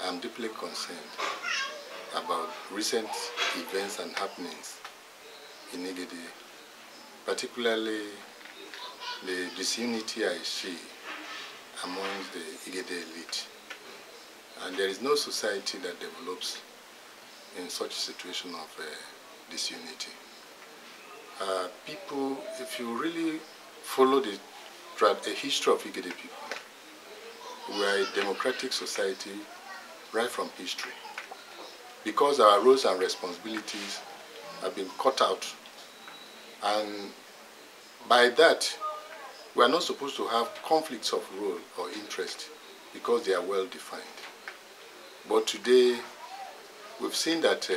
I'm deeply concerned about recent events and happenings in Igede, particularly the disunity I see amongst the Igede elite. And there is no society that develops in such a situation of disunity. People, if you really follow the history of Igede people, we are a democratic society right from history. Because our roles and responsibilities have been cut out, and by that, we are not supposed to have conflicts of role or interest because they are well defined. But today, we've seen that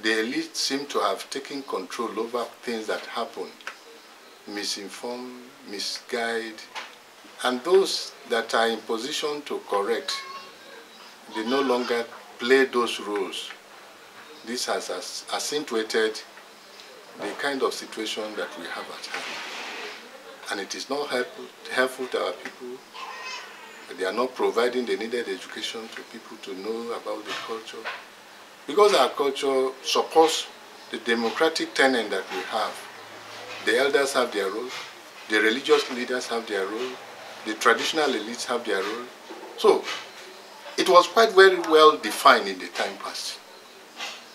the elite seem to have taken control over things that happen, misinform, misguide, and those that are in position to correct, they no longer play those roles. This has accentuated the kind of situation that we have at hand. And it is not helpful to our people. They are not providing the needed education to people to know about the culture. Because our culture supports the democratic tenet that we have. The elders have their role, the religious leaders have their role, the traditional elites have their role. So, it was quite very well defined in the time past.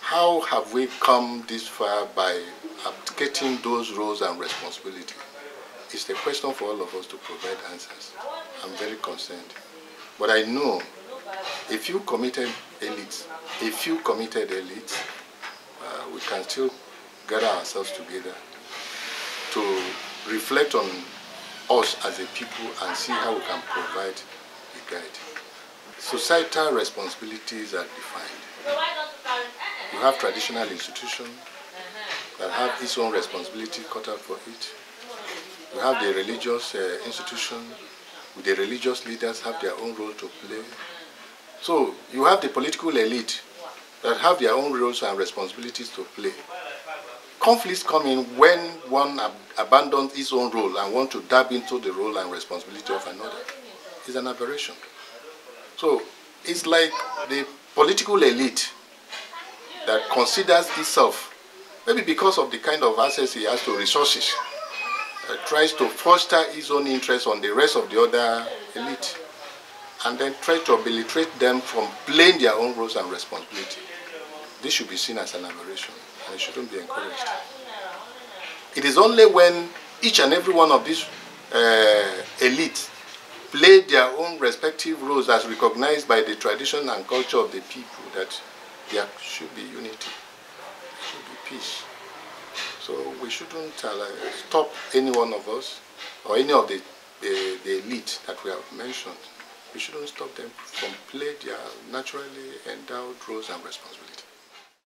How have we come this far by abdicating those roles and responsibilities? It's the question for all of us to provide answers. I'm very concerned. But I know a few committed elites, we can still gather ourselves together to reflect on us as a people and see how we can provide a guide. Societal responsibilities are defined. You have traditional institutions that have its own responsibility cut out for it. You have the religious institution, the religious leaders have their own role to play. So you have the political elite that have their own roles and responsibilities to play. Conflicts come in when one abandons his own role and wants to dab into the role and responsibility of another. It's an aberration. So it's like the political elite that considers itself, maybe because of the kind of access he has to resources, tries to foster his own interest on the rest of the other elite, and then try to obliterate them from playing their own roles and responsibility. This should be seen as an aberration, and it shouldn't be encouraged. It is only when each and every one of these elites play their own respective roles as recognized by the tradition and culture of the people that there should be unity, there should be peace. So we shouldn't stop any one of us or any of the elite that we have mentioned. We shouldn't stop them from playing their naturally endowed roles and responsibilities.